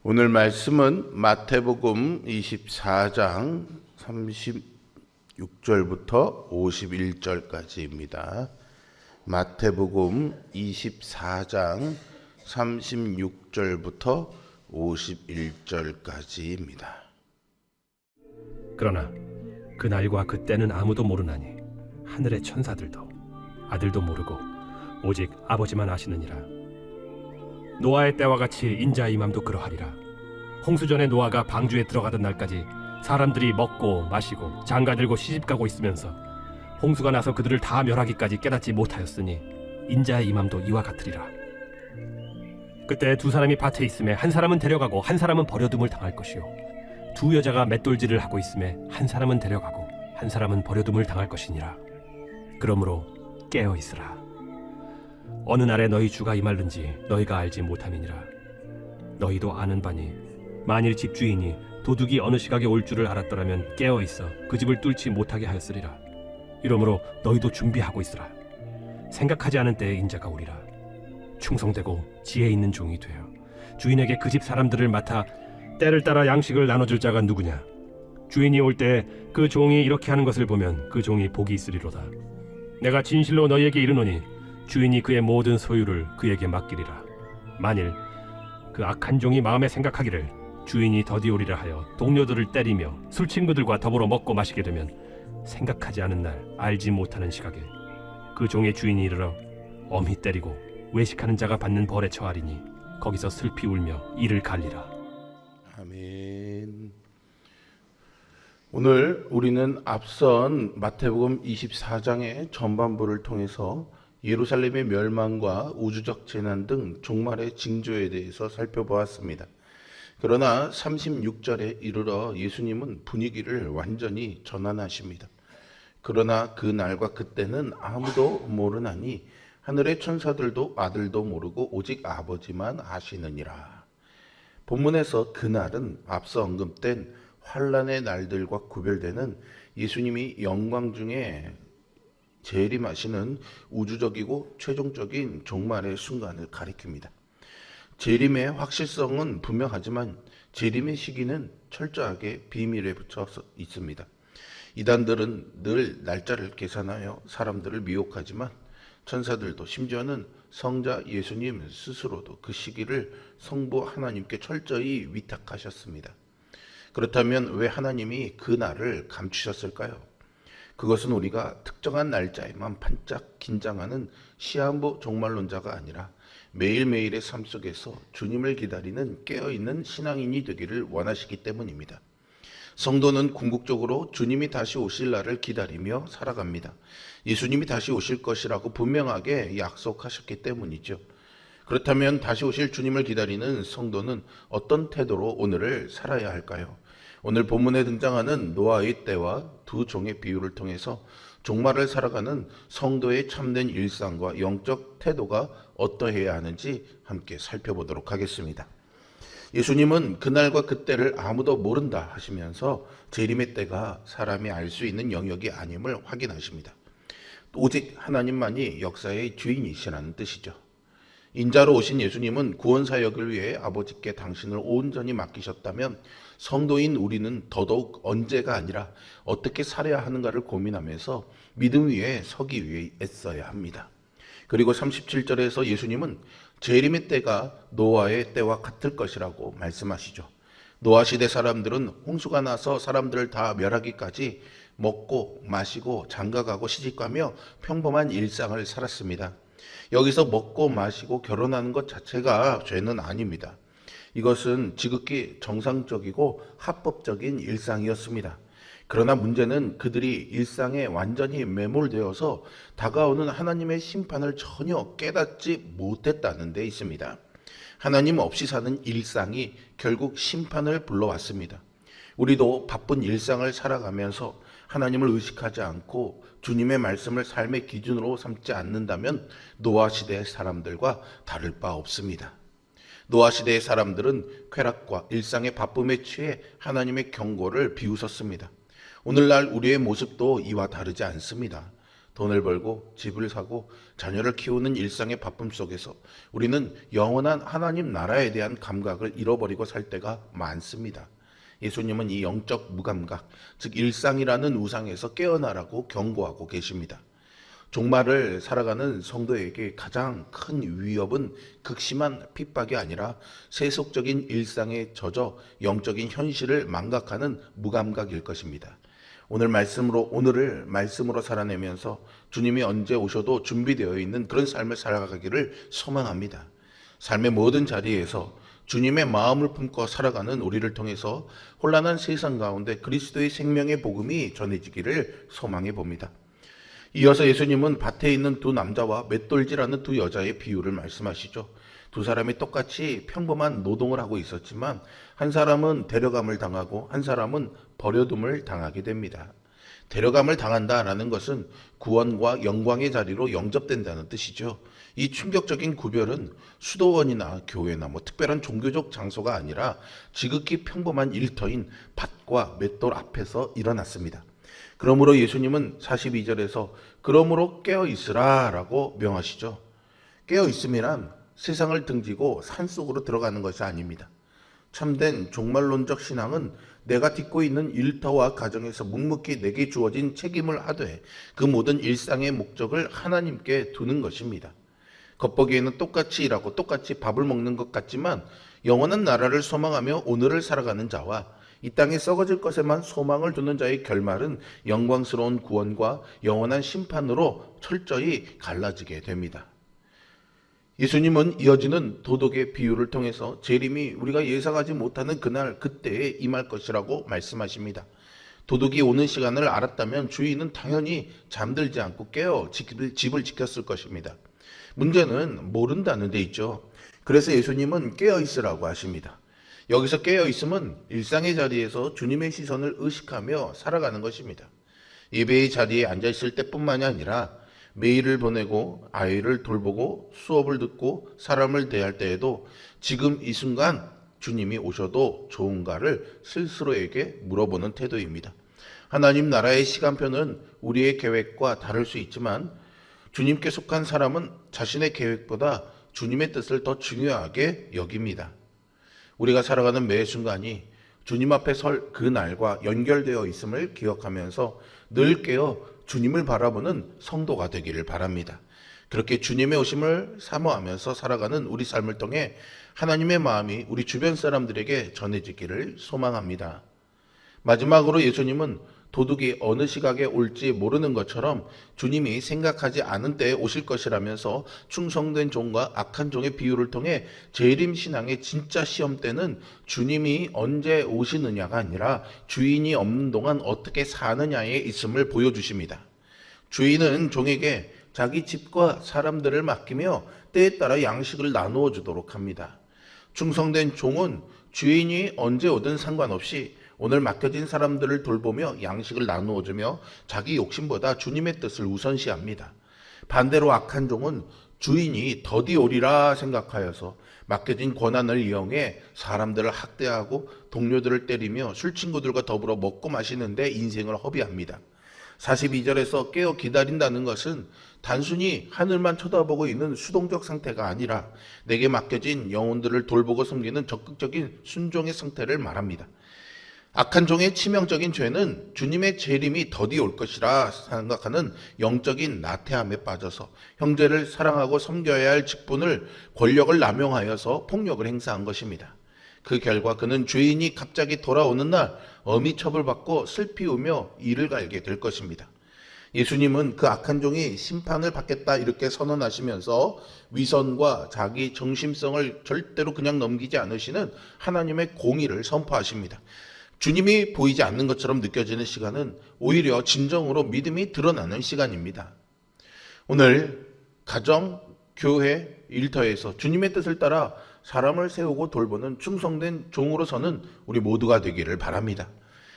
오늘 말씀은 마태복음 24장 36절부터 51절까지입니다. 마태복음 24장 36절부터 51절까지입니다. 그러나 그날과 그때는 아무도 모르나니 하늘의 천사들도 아들도 모르고 오직 아버지만 아시느니라. 노아의 때와 같이 인자의 임함도 그러하리라. 홍수전에 노아가 방주에 들어가던 날까지 사람들이 먹고 마시고 장가들고 시집가고 있으면서 홍수가 나서 그들을 다 멸하기까지 깨닫지 못하였으니 인자의 임함도 이와 같으리라. 그때 두 사람이 밭에 있음에 한 사람은 데려가고 한 사람은 버려둠을 당할 것이요, 두 여자가 맷돌질을 하고 있음에 한 사람은 데려가고 한 사람은 버려둠을 당할 것이니라. 그러므로 깨어 있으라. 어느 날에 너희 주가 임할는지 너희가 알지 못함이니라. 너희도 아는 바니 만일 집주인이 도둑이 어느 시각에 올 줄을 알았더라면 깨어 있어 그 집을 뚫지 못하게 하였으리라. 이러므로 너희도 준비하고 있으라. 생각하지 않은 때에 인자가 오리라. 충성되고 지혜 있는 종이 되어 주인에게 그 집 사람들을 맡아 때를 따라 양식을 나눠줄 자가 누구냐? 주인이 올 때 그 종이 이렇게 하는 것을 보면 그 종이 복이 있으리로다. 내가 진실로 너희에게 이르노니 주인이 그의 모든 소유를 그에게 맡기리라. 만일 그 악한 종이 마음에 생각하기를 주인이 더디 오리라 하여 동료들을 때리며 술 친구들과 더불어 먹고 마시게 되면 생각하지 않은 날 알지 못하는 시각에 그 종의 주인이 이르러 엄히 때리고 외식하는 자가 받는 벌에 처하리니 거기서 슬피 울며 이를 갈리라. 아멘. 오늘 우리는 앞선 마태복음 24장의 전반부를 통해서 예루살렘의 멸망과 우주적 재난 등 종말의 징조에 대해서 살펴보았습니다. 그러나 36절에 이르러 예수님은 분위기를 완전히 전환하십니다. 그러나 그 날과 그때는 아무도 모르나니 하늘의 천사들도 아들도 모르고 오직 아버지만 아시느니라. 본문에서 그날은 앞서 언급된 환란의 날들과 구별되는 예수님이 영광 중에 재림하시는 우주적이고 최종적인 종말의 순간을 가리킵니다. 재림의 확실성은 분명하지만 재림의 시기는 철저하게 비밀에 붙여 있습니다. 이단들은 늘 날짜를 계산하여 사람들을 미혹하지만 천사들도 심지어는 성자 예수님 스스로도 그 시기를 성부 하나님께 철저히 위탁하셨습니다. 그렇다면 왜 하나님이 그 날을 감추셨을까요? 그것은 우리가 특정한 날짜에만 반짝 긴장하는 시한부 종말론자가 아니라 매일매일의 삶 속에서 주님을 기다리는 깨어있는 신앙인이 되기를 원하시기 때문입니다. 성도는 궁극적으로 주님이 다시 오실 날을 기다리며 살아갑니다. 예수님이 다시 오실 것이라고 분명하게 약속하셨기 때문이죠. 그렇다면 다시 오실 주님을 기다리는 성도는 어떤 태도로 오늘을 살아야 할까요? 오늘 본문에 등장하는 노아의 때와 두 종의 비유를 통해서 종말을 살아가는 성도의 참된 일상과 영적 태도가 어떠해야 하는지 함께 살펴보도록 하겠습니다. 예수님은 그날과 그때를 아무도 모른다 하시면서 재림의 때가 사람이 알 수 있는 영역이 아님을 확인하십니다. 오직 하나님만이 역사의 주인이시라는 뜻이죠. 인자로 오신 예수님은 구원 사역을 위해 아버지께 당신을 온전히 맡기셨다면 성도인 우리는 더더욱 언제가 아니라 어떻게 살아야 하는가를 고민하면서 믿음 위에 서기 위해 애써야 합니다. 그리고 37절에서 예수님은 재림의 때가 노아의 때와 같을 것이라고 말씀하시죠. 노아 시대 사람들은 홍수가 나서 사람들을 다 멸하기까지 먹고 마시고 장가가고 시집가며 평범한 일상을 살았습니다. 여기서 먹고 마시고 결혼하는 것 자체가 죄는 아닙니다. 이것은 지극히 정상적이고 합법적인 일상이었습니다. 그러나 문제는 그들이 일상에 완전히 매몰되어서 다가오는 하나님의 심판을 전혀 깨닫지 못했다는 데 있습니다. 하나님 없이 사는 일상이 결국 심판을 불러왔습니다. 우리도 바쁜 일상을 살아가면서 하나님을 의식하지 않고 주님의 말씀을 삶의 기준으로 삼지 않는다면 노아 시대의 사람들과 다를 바 없습니다. 노아 시대의 사람들은 쾌락과 일상의 바쁨에 취해 하나님의 경고를 비웃었습니다. 오늘날 우리의 모습도 이와 다르지 않습니다. 돈을 벌고 집을 사고 자녀를 키우는 일상의 바쁨 속에서 우리는 영원한 하나님 나라에 대한 감각을 잃어버리고 살 때가 많습니다. 예수님은 이 영적 무감각, 즉 일상이라는 우상에서 깨어나라고 경고하고 계십니다. 종말을 살아가는 성도에게 가장 큰 위협은 극심한 핍박이 아니라 세속적인 일상에 젖어 영적인 현실을 망각하는 무감각일 것입니다. 오늘을 말씀으로 살아내면서 주님이 언제 오셔도 준비되어 있는 그런 삶을 살아가기를 소망합니다. 삶의 모든 자리에서 주님의 마음을 품고 살아가는 우리를 통해서 혼란한 세상 가운데 그리스도의 생명의 복음이 전해지기를 소망해 봅니다. 이어서 예수님은 밭에 있는 두 남자와 맷돌질하는 두 여자의 비유를 말씀하시죠. 두 사람이 똑같이 평범한 노동을 하고 있었지만 한 사람은 데려감을 당하고 한 사람은 버려둠을 당하게 됩니다. 데려감을 당한다라는 것은 구원과 영광의 자리로 영접된다는 뜻이죠. 이 충격적인 구별은 수도원이나 교회나 특별한 종교적 장소가 아니라 지극히 평범한 일터인 밭과 맷돌 앞에서 일어났습니다. 그러므로 예수님은 42절에서 그러므로 깨어 있으라 라고 명하시죠. 깨어 있음이란 세상을 등지고 산속으로 들어가는 것이 아닙니다. 참된 종말론적 신앙은 내가 딛고 있는 일터와 가정에서 묵묵히 내게 주어진 책임을 하되 그 모든 일상의 목적을 하나님께 두는 것입니다. 겉보기에는 똑같이 일하고 똑같이 밥을 먹는 것 같지만 영원한 나라를 소망하며 오늘을 살아가는 자와 이 땅에 썩어질 것에만 소망을 두는 자의 결말은 영광스러운 구원과 영원한 심판으로 철저히 갈라지게 됩니다. 예수님은 이어지는 도덕의 비유를 통해서 재림이 우리가 예상하지 못하는 그날 그때에 임할 것이라고 말씀하십니다. 도둑이 오는 시간을 알았다면 주인은 당연히 잠들지 않고 깨어 집을 지켰을 것입니다. 문제는 모른다는 데 있죠. 그래서 예수님은 깨어 있으라고 하십니다. 여기서 깨어 있음은 일상의 자리에서 주님의 시선을 의식하며 살아가는 것입니다. 예배의 자리에 앉아 있을 때뿐만이 아니라 메일을 보내고 아이를 돌보고 수업을 듣고 사람을 대할 때에도 지금 이 순간 주님이 오셔도 좋은가를 스스로에게 물어보는 태도입니다. 하나님 나라의 시간표는 우리의 계획과 다를 수 있지만 주님께 속한 사람은 자신의 계획보다 주님의 뜻을 더 중요하게 여깁니다. 우리가 살아가는 매 순간이 주님 앞에 설 그 날과 연결되어 있음을 기억하면서 늘 깨어 주님을 바라보는 성도가 되기를 바랍니다. 그렇게 주님의 오심을 사모하면서 살아가는 우리 삶을 통해 하나님의 마음이 우리 주변 사람들에게 전해지기를 소망합니다. 마지막으로 예수님은 도둑이 어느 시각에 올지 모르는 것처럼 주님이 생각하지 않은 때에 오실 것이라면서 충성된 종과 악한 종의 비유를 통해 재림 신앙의 진짜 시험대는 주님이 언제 오시느냐가 아니라 주인이 없는 동안 어떻게 사느냐에 있음을 보여주십니다. 주인은 종에게 자기 집과 사람들을 맡기며 때에 따라 양식을 나누어 주도록 합니다. 충성된 종은 주인이 언제 오든 상관없이 오늘 맡겨진 사람들을 돌보며 양식을 나누어 주며 자기 욕심보다 주님의 뜻을 우선시합니다. 반대로 악한 종은 주인이 더디 오리라 생각하여서 맡겨진 권한을 이용해 사람들을 학대하고 동료들을 때리며 술친구들과 더불어 먹고 마시는데 인생을 허비합니다. 42절에서 깨어 기다린다는 것은 단순히 하늘만 쳐다보고 있는 수동적 상태가 아니라 내게 맡겨진 영혼들을 돌보고 섬기는 적극적인 순종의 상태를 말합니다. 악한 종의 치명적인 죄는 주님의 재림이 더디 올 것이라 생각하는 영적인 나태함에 빠져서 형제를 사랑하고 섬겨야 할 직분을 권력을 남용하여서 폭력을 행사한 것입니다. 그 결과 그는 죄인이 갑자기 돌아오는 날 엄히 처벌받고 슬피 우며 이를 갈게 될 것입니다. 예수님은 그 악한 종이 심판을 받겠다 이렇게 선언하시면서 위선과 자기 정심성을 절대로 그냥 넘기지 않으시는 하나님의 공의를 선포하십니다. 주님이 보이지 않는 것처럼 느껴지는 시간은 오히려 진정으로 믿음이 드러나는 시간입니다. 오늘 가정, 교회, 일터에서 주님의 뜻을 따라 사람을 세우고 돌보는 충성된 종으로서는 우리 모두가 되기를 바랍니다.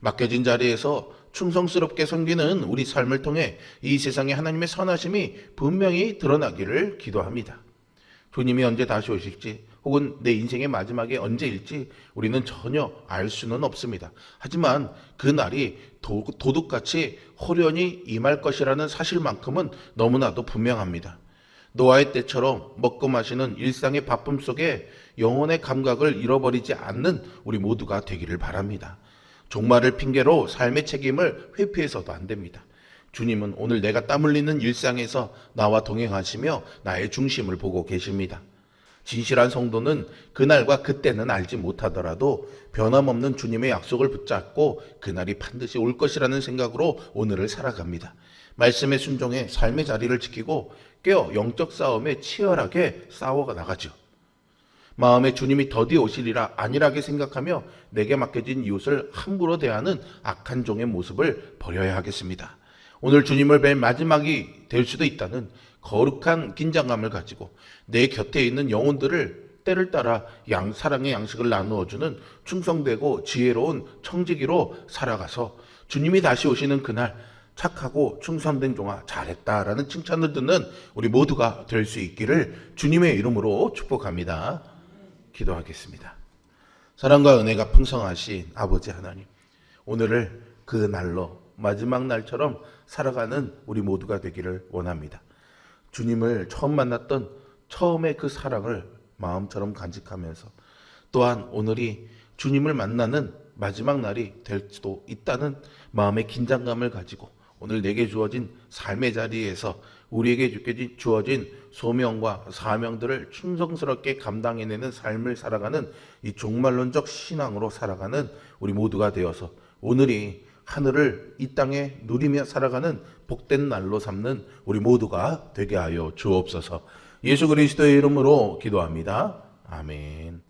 맡겨진 자리에서 충성스럽게 섬기는 우리 삶을 통해 이 세상에 하나님의 선하심이 분명히 드러나기를 기도합니다. 주님이 언제 다시 오실지 혹은 내 인생의 마지막이 언제일지 우리는 전혀 알 수는 없습니다. 하지만 그 날이 도둑같이 호련히 임할 것이라는 사실만큼은 너무나도 분명합니다. 노아의 때처럼 먹고 마시는 일상의 바쁨 속에 영혼의 감각을 잃어버리지 않는 우리 모두가 되기를 바랍니다. 종말을 핑계로 삶의 책임을 회피해서도 안 됩니다. 주님은 오늘 내가 땀 흘리는 일상에서 나와 동행하시며 나의 중심을 보고 계십니다. 진실한 성도는 그날과 그때는 알지 못하더라도 변함없는 주님의 약속을 붙잡고 그날이 반드시 올 것이라는 생각으로 오늘을 살아갑니다. 말씀에 순종해 삶의 자리를 지키고 깨어 영적 싸움에 치열하게 싸워 나가죠. 마음에 주님이 더디 오시리라 안일하게 생각하며 내게 맡겨진 이웃을 함부로 대하는 악한 종의 모습을 버려야 하겠습니다. 오늘 주님을 뵐 마지막이 될 수도 있다는 거룩한 긴장감을 가지고 내 곁에 있는 영혼들을 때를 따라 사랑의 양식을 나누어주는 충성되고 지혜로운 청지기로 살아가서 주님이 다시 오시는 그날 착하고 충성된 종아 잘했다라는 칭찬을 듣는 우리 모두가 될 수 있기를 주님의 이름으로 축복합니다. 기도하겠습니다. 사랑과 은혜가 풍성하신 아버지 하나님, 오늘을 그 날로 마지막 날처럼 살아가는 우리 모두가 되기를 원합니다. 주님을 처음 만났던 처음의 그 사랑을 마음처럼 간직하면서 또한 오늘이 주님을 만나는 마지막 날이 될 수도 있다는 마음의 긴장감을 가지고 오늘 내게 주어진 삶의 자리에서 우리에게 주어진 소명과 사명들을 충성스럽게 감당해내는 삶을 살아가는 이 종말론적 신앙으로 살아가는 우리 모두가 되어서 오늘이 하늘을 이 땅에 누리며 살아가는 복된 날로 삼는 우리 모두가 되게 하여 주옵소서. 예수 그리스도의 이름으로 기도합니다. 아멘.